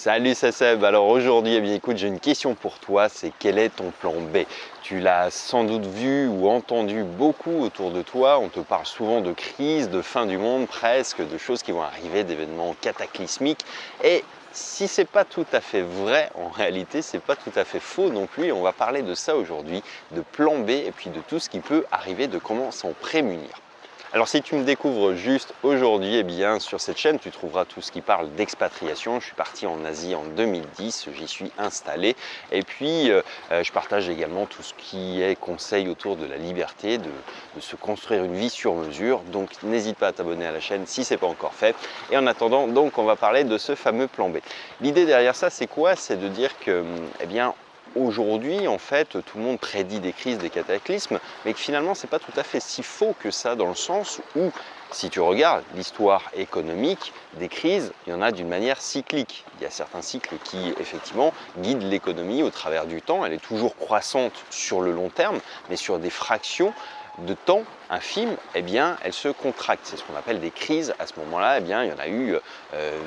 Salut, c'est Seb. Alors aujourd'hui, eh bien, écoute, j'ai une question pour toi, c'est quel est ton plan B? Tu l'as sans doute vu ou entendu beaucoup autour de toi, on te parle souvent de crise, de fin du monde presque, de choses qui vont arriver, d'événements cataclysmiques. Et si c'est pas tout à fait vrai, en réalité, c'est pas tout à fait faux non plus. Et on va parler de ça aujourd'hui, de plan B et puis de tout ce qui peut arriver, de comment s'en prémunir. Alors si tu me découvres juste aujourd'hui, eh bien sur cette chaîne tu trouveras tout ce qui parle d'expatriation. Je suis parti en Asie en 2010, j'y suis installé et puis je partage également tout ce qui est conseil autour de la liberté, de se construire une vie sur mesure. Donc n'hésite pas à t'abonner à la chaîne si ce n'est pas encore fait. Et en attendant, donc on va parler de ce fameux plan B. L'idée derrière ça c'est quoi? C'est de dire que eh bien aujourd'hui, en fait, tout le monde prédit des crises, des cataclysmes, mais que finalement, ce n'est pas tout à fait si faux que ça, dans le sens où, si tu regardes l'histoire économique des crises, il y en a d'une manière cyclique. Il y a certains cycles qui, effectivement, guident l'économie au travers du temps. Elle est toujours croissante sur le long terme, mais sur des fractions de temps infime, eh bien, elle se contracte. C'est ce qu'on appelle des crises. À ce moment-là, eh bien, il y en a eu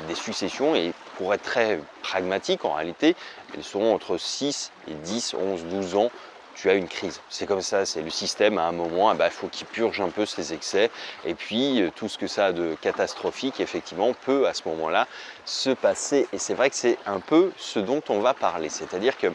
des successions et pour être très pragmatique, en réalité, elles sont entre 6 et 10, 11, 12 ans. Tu as une crise. C'est comme ça, c'est le système à un moment, il faut qu'il purge un peu ses excès et puis tout ce que ça a de catastrophique, effectivement, peut à ce moment-là se passer. Et c'est vrai que c'est un peu ce dont on va parler. C'est-à-dire que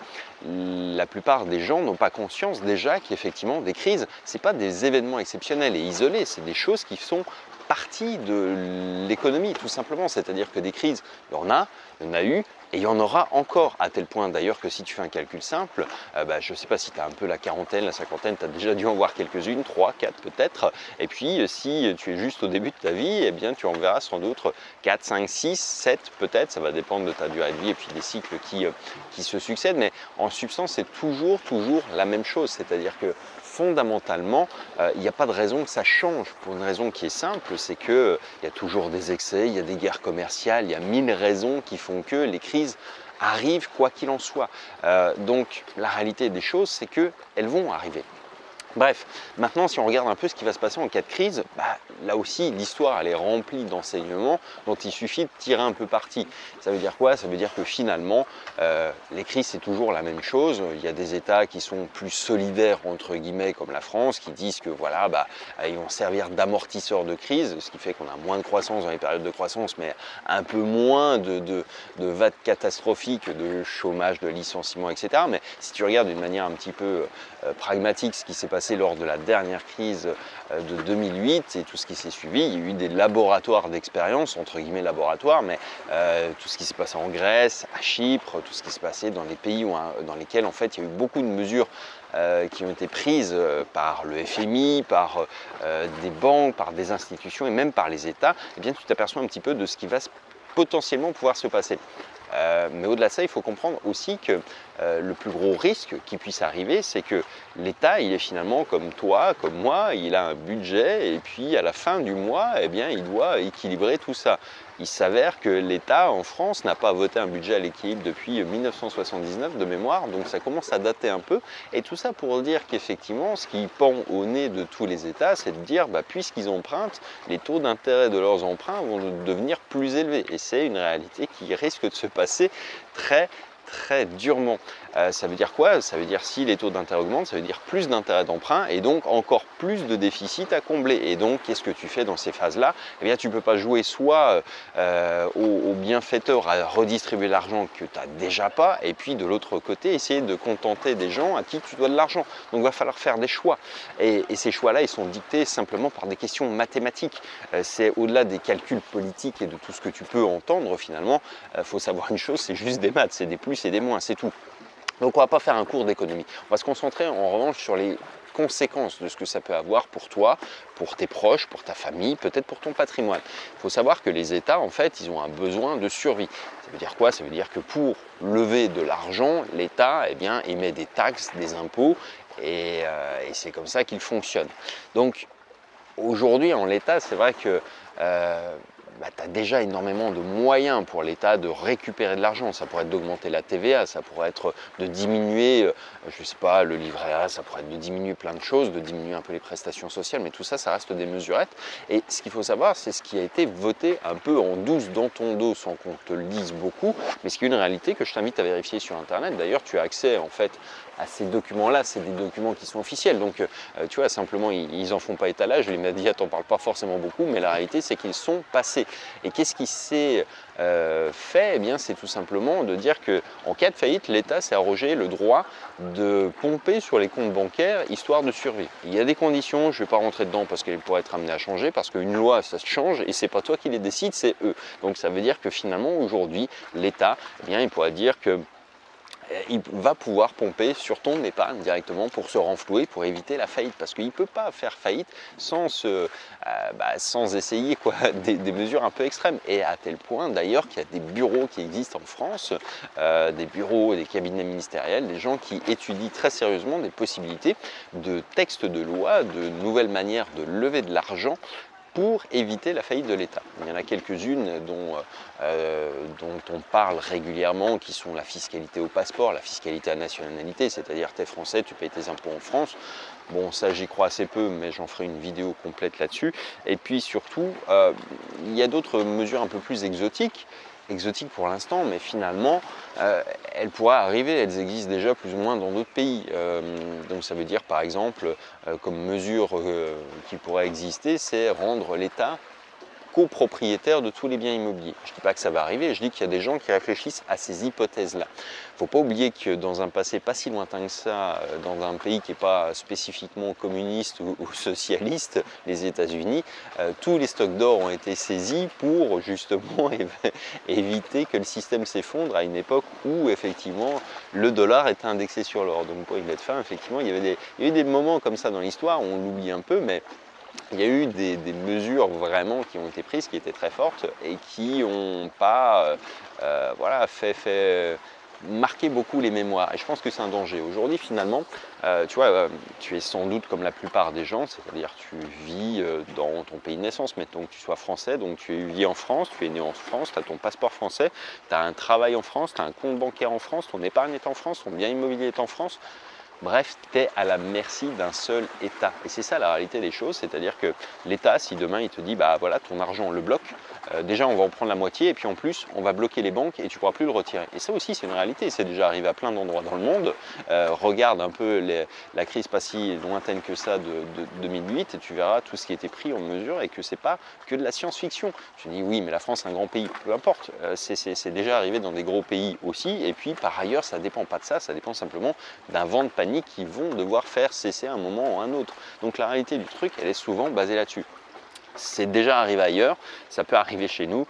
la plupart des gens n'ont pas conscience déjà qu'effectivement des crises, ce n'est pas des événements exceptionnels et isolés, c'est des choses qui sont partie de l'économie tout simplement, c'est-à-dire que des crises, il y en a eu et il y en aura encore, à tel point d'ailleurs que si tu fais un calcul simple, je ne sais pas si tu as un peu la quarantaine, la cinquantaine, tu as déjà dû en voir quelques-unes, 3, 4 peut-être, et puis si tu es juste au début de ta vie, eh bien tu en verras sans doute 4, 5, 6, 7 peut-être, ça va dépendre de ta durée de vie et puis des cycles qui se succèdent, mais en substance c'est toujours la même chose, c'est-à-dire que fondamentalement, il n'y a pas de raison que ça change, pour une raison qui est simple, c'est qu'il y a toujours des excès, il y a des guerres commerciales, il y a 1000 raisons qui font que les crises arrivent quoi qu'il en soit. Donc la réalité des choses, c'est qu'elles vont arriver. Bref, maintenant si on regarde un peu ce qui va se passer en cas de crise, là aussi l'histoire elle est remplie d'enseignements dont il suffit de tirer un peu parti. Ça veut dire quoi? Ça veut dire que finalement les crises c'est toujours la même chose. Il y a des États qui sont plus solidaires entre guillemets comme la France qui disent que voilà ils vont servir d'amortisseurs de crise, ce qui fait qu'on a moins de croissance dans les périodes de croissance mais un peu moins de vagues catastrophiques, de chômage, de licenciements, etc. Mais si tu regardes d'une manière un petit peu pragmatique ce qui s'est passé lors de la dernière crise de 2008 et tout ce qui s'est suivi, il y a eu des laboratoires d'expérience, entre guillemets laboratoires, mais tout ce qui s'est passé en Grèce, à Chypre, tout ce qui s'est passé dans les pays dans lesquels en fait il y a eu beaucoup de mesures qui ont été prises par le FMI, par des banques, par des institutions et même par les États, eh bien tu t'aperçois un petit peu de ce qui va potentiellement pouvoir se passer. Mais au-delà de ça, il faut comprendre aussi que le plus gros risque qui puisse arriver, c'est que l'État, il est finalement comme toi, comme moi, il a un budget et puis à la fin du mois, eh bien, il doit équilibrer tout ça. Il s'avère que l'État en France n'a pas voté un budget à l'équilibre depuis 1979 de mémoire, donc ça commence à dater un peu. Et tout ça pour dire qu'effectivement, ce qui pend au nez de tous les États, c'est de dire, puisqu'ils empruntent, les taux d'intérêt de leurs emprunts vont devenir plus élevés. Et c'est une réalité qui risque de se passer très durement. Ça veut dire quoi? Ça veut dire si les taux d'intérêt augmentent, ça veut dire plus d'intérêt d'emprunt et donc encore plus de déficit à combler. Et donc, qu'est-ce que tu fais dans ces phases-là? Eh bien, tu ne peux pas jouer soit au bienfaiteur à redistribuer l'argent que tu n'as déjà pas, et puis de l'autre côté, essayer de contenter des gens à qui tu dois de l'argent. Donc, il va falloir faire des choix. Et ces choix-là, ils sont dictés simplement par des questions mathématiques. C'est au-delà des calculs politiques et de tout ce que tu peux entendre, finalement, il faut savoir une chose, c'est juste des maths, c'est des plus et des moins, c'est tout. Donc on ne va pas faire un cours d'économie. On va se concentrer en revanche sur les conséquences de ce que ça peut avoir pour toi, pour tes proches, pour ta famille, peut-être pour ton patrimoine. Il faut savoir que les États, en fait, ils ont un besoin de survie. Ça veut dire quoi? Ça veut dire que pour lever de l'argent, l'État émet des taxes, des impôts, et c'est comme ça qu'il fonctionne. Donc aujourd'hui, en l'état, c'est vrai que tu as déjà énormément de moyens pour l'État de récupérer de l'argent. Ça pourrait être d'augmenter la TVA, ça pourrait être de diminuer, je ne sais pas, le livret A, ça pourrait être de diminuer plein de choses, de diminuer un peu les prestations sociales, mais tout ça, ça reste des mesurettes. Et ce qu'il faut savoir, c'est ce qui a été voté un peu en douce dans ton dos sans qu'on te le dise beaucoup, mais ce qui est une réalité que je t'invite à vérifier sur Internet. D'ailleurs, tu as accès en fait à ces documents-là, c'est des documents qui sont officiels. Donc, tu vois, simplement, ils n'en font pas étalage. Les médias t'en parlent pas forcément beaucoup, mais la réalité, c'est qu'ils sont passés. Et qu'est-ce qui s'est fait? Eh bien, c'est tout simplement de dire qu'en cas de faillite, l'État s'est arrogé le droit de pomper sur les comptes bancaires, histoire de survivre. Il y a des conditions, je ne vais pas rentrer dedans parce qu'elles pourraient être amenées à changer, parce qu'une loi, ça se change, et c'est pas toi qui les décides, c'est eux. Donc, ça veut dire que finalement, aujourd'hui, l'État, eh bien, il pourrait dire que il va pouvoir pomper sur ton épargne directement pour se renflouer, pour éviter la faillite. Parce qu'il ne peut pas faire faillite sans essayer des mesures un peu extrêmes. Et à tel point d'ailleurs qu'il y a des bureaux qui existent en France, des bureaux, des cabinets ministériels, des gens qui étudient très sérieusement des possibilités de textes de loi, de nouvelles manières de lever de l'argent pour éviter la faillite de l'État. Il y en a quelques-unes dont on parle régulièrement, qui sont la fiscalité au passeport, la fiscalité à nationalité, c'est-à-dire tu es français, tu payes tes impôts en France. Bon, ça j'y crois assez peu, mais j'en ferai une vidéo complète là-dessus. Et puis surtout, il y a d'autres mesures un peu plus exotiques pour l'instant, mais finalement, elles pourraient arriver, elles existent déjà plus ou moins dans d'autres pays. Donc ça veut dire par exemple, comme mesure qui pourrait exister, c'est rendre l'État copropriétaire de tous les biens immobiliers. Je ne dis pas que ça va arriver, je dis qu'il y a des gens qui réfléchissent à ces hypothèses-là. Il ne faut pas oublier que dans un passé pas si lointain que ça, dans un pays qui n'est pas spécifiquement communiste ou socialiste, les États-Unis, tous les stocks d'or ont été saisis pour justement éviter que le système s'effondre à une époque où effectivement le dollar était indexé sur l'or. Donc pour y mettre fin, effectivement, il y a eu des moments comme ça dans l'histoire, on l'oublie un peu, mais il y a eu des mesures vraiment qui ont été prises, qui étaient très fortes et qui n'ont pas marqué beaucoup les mémoires. Et je pense que c'est un danger. Aujourd'hui, finalement, tu es sans doute comme la plupart des gens, c'est-à-dire tu vis dans ton pays de naissance, mettons que tu sois français, donc tu vis en France, tu es né en France, tu as ton passeport français, tu as un travail en France, tu as un compte bancaire en France, ton épargne est en France, ton bien immobilier est en France. Bref, tu es à la merci d'un seul État. Et c'est ça la réalité des choses, c'est-à-dire que l'État, si demain il te dit, bah voilà, ton argent on le bloque, déjà on va en prendre la moitié et puis en plus on va bloquer les banques et tu ne pourras plus le retirer. Et ça aussi c'est une réalité, c'est déjà arrivé à plein d'endroits dans le monde. Regarde un peu la crise pas si lointaine que ça de 2008 et tu verras tout ce qui a été pris en mesure et que c'est pas que de la science-fiction. Je dis oui, mais la France est un grand pays, peu importe, c'est déjà arrivé dans des gros pays aussi. Et puis par ailleurs, ça ne dépend pas de ça, ça dépend simplement d'un vent de panique qui vont devoir faire cesser un moment ou un autre. Donc la réalité du truc, elle est souvent basée là-dessus. C'est déjà arrivé ailleurs, ça peut arriver chez nous,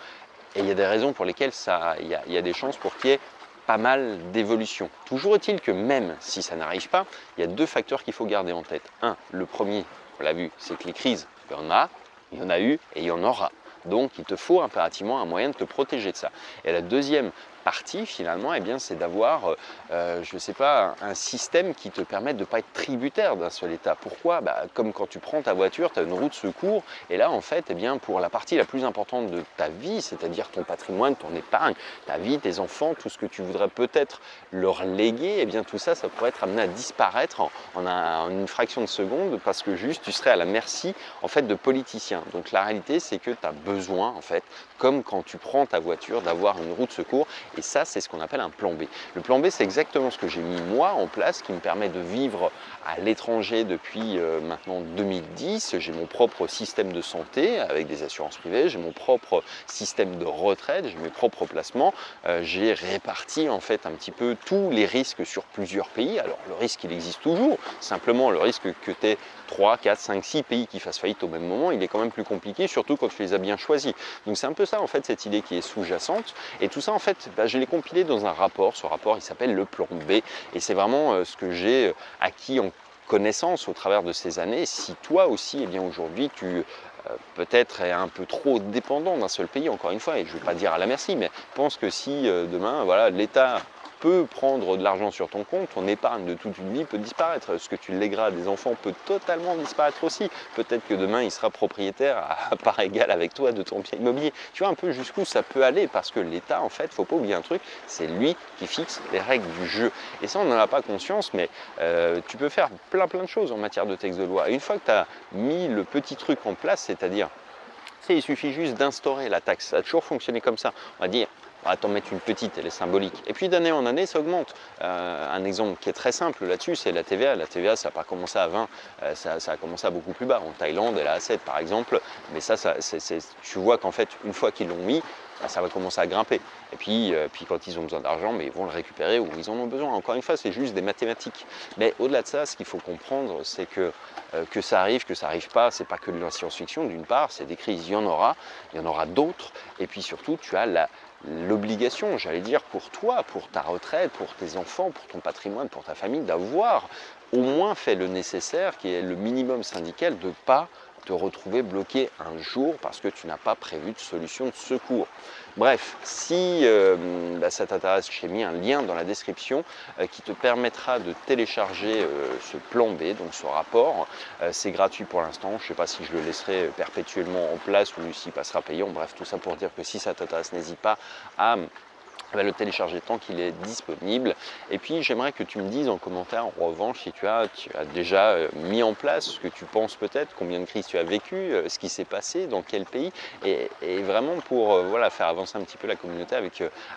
et il y a des raisons pour lesquelles il y a des chances pour qu'il y ait pas mal d'évolution. Toujours est-il que même si ça n'arrive pas, il y a deux facteurs qu'il faut garder en tête. Un, le premier, on l'a vu, c'est que les crises, il y en a eu et il y en aura. Donc il te faut impérativement un moyen de te protéger de ça. Et la deuxième partie finalement, eh bien, c'est d'avoir, je ne sais pas, un système qui te permette de ne pas être tributaire d'un seul État. Pourquoi? Comme quand tu prends ta voiture, tu as une roue de secours, et là en fait, eh bien, pour la partie la plus importante de ta vie, c'est-à-dire ton patrimoine, ton épargne, ta vie, tes enfants, tout ce que tu voudrais peut-être leur léguer, eh bien tout ça, ça pourrait être amené à disparaître en une fraction de seconde parce que juste tu serais à la merci en fait de politiciens. Donc la réalité, c'est que tu as besoin en fait, comme quand tu prends ta voiture, d'avoir une roue de secours. Et ça, c'est ce qu'on appelle un plan B. Le plan B, c'est exactement ce que j'ai mis moi en place, qui me permet de vivre à l'étranger depuis maintenant 2010. J'ai mon propre système de santé avec des assurances privées, j'ai mon propre système de retraite, j'ai mes propres placements. J'ai réparti en fait un petit peu tous les risques sur plusieurs pays. Alors le risque, il existe toujours. Simplement, le risque que tu aies 3, 4, 5, 6 pays qui fassent faillite au même moment, il est quand même plus compliqué, surtout quand tu les as bien choisis. Donc c'est un peu ça en fait, cette idée qui est sous-jacente. Et tout ça en fait, je l'ai compilé dans un rapport. Ce rapport, il s'appelle le plan B. Et c'est vraiment ce que j'ai acquis en connaissance au travers de ces années. Si toi aussi, eh bien aujourd'hui, tu peut-être est un peu trop dépendant d'un seul pays, encore une fois, et je ne vais pas dire à la merci, mais pense que si demain, voilà, l'État peut prendre de l'argent sur ton compte, ton épargne de toute une vie peut disparaître. Ce que tu légueras à des enfants peut totalement disparaître aussi. Peut-être que demain, il sera propriétaire à part égale avec toi de ton bien immobilier. Tu vois un peu jusqu'où ça peut aller parce que l'État, en fait, il ne faut pas oublier un truc, c'est lui qui fixe les règles du jeu. Et ça, on n'en a pas conscience, mais tu peux faire plein de choses en matière de texte de loi. Et une fois que tu as mis le petit truc en place, c'est-à-dire, il suffit juste d'instaurer la taxe. Ça a toujours fonctionné comme ça. On va dire, on va t'en mettre une petite, elle est symbolique. Et puis d'année en année, ça augmente. Un exemple qui est très simple là-dessus, c'est la TVA. La TVA, ça n'a pas commencé à 20, ça a commencé à beaucoup plus bas. En Thaïlande, elle est à 7 par exemple. Mais ça tu vois qu'en fait, une fois qu'ils l'ont mis, ça va commencer à grimper. Et puis quand ils ont besoin d'argent, mais ils vont le récupérer où ils en ont besoin. Encore une fois, c'est juste des mathématiques. Mais au-delà de ça, ce qu'il faut comprendre, c'est que ça arrive, que ça n'arrive pas, c'est pas que de la science-fiction. D'une part, c'est des crises, il y en aura d'autres. Et puis surtout, tu as l'obligation, j'allais dire, pour toi, pour ta retraite, pour tes enfants, pour ton patrimoine, pour ta famille, d'avoir au moins fait le nécessaire, qui est le minimum syndical, de ne pas te retrouver bloqué un jour parce que tu n'as pas prévu de solution de secours. Bref, si ça t'intéresse, j'ai mis un lien dans la description qui te permettra de télécharger ce plan B, donc ce rapport. C'est gratuit pour l'instant, je ne sais pas si je le laisserai perpétuellement en place ou s'il passera payant. Bref, tout ça pour dire que si ça t'intéresse, n'hésite pas à le télécharger tant qu'il est disponible. Et puis j'aimerais que tu me dises en commentaire en revanche si tu as déjà mis en place ce que tu penses peut-être, combien de crises tu as vécu, ce qui s'est passé, dans quel pays, et vraiment pour faire avancer un petit peu la communauté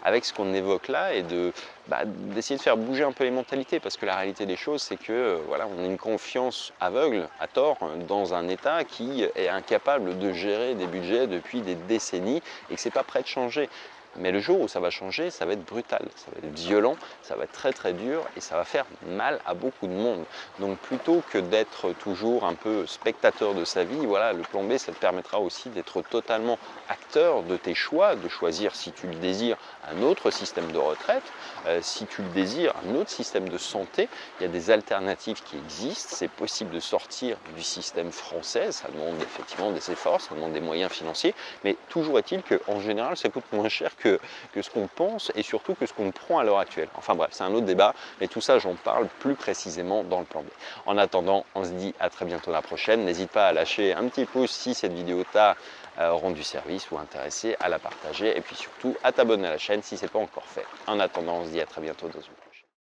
avec ce qu'on évoque là et d'essayer de faire bouger un peu les mentalités, parce que la réalité des choses c'est que on a une confiance aveugle, à tort, dans un État qui est incapable de gérer des budgets depuis des décennies et que c'est pas prêt de changer. Mais le jour où ça va changer, ça va être brutal, ça va être violent, ça va être très dur et ça va faire mal à beaucoup de monde. Donc plutôt que d'être toujours un peu spectateur de sa vie, le plan B, ça te permettra aussi d'être totalement acteur de tes choix, de choisir si tu le désires un autre système de retraite, si tu le désires un autre système de santé. Il y a des alternatives qui existent, c'est possible de sortir du système français, ça demande effectivement des efforts, ça demande des moyens financiers, mais toujours est-il qu'en général ça coûte moins cher que ce qu'on pense et surtout que ce qu'on prend à l'heure actuelle. Enfin bref, c'est un autre débat, mais tout ça j'en parle plus précisément dans le plan B. En attendant, on se dit à très bientôt la prochaine. N'hésite pas à lâcher un petit pouce si cette vidéo t'a rendu service ou intéressé, à la partager et puis surtout à t'abonner à la chaîne si ce n'est pas encore fait. En attendant, on se dit à très bientôt dans une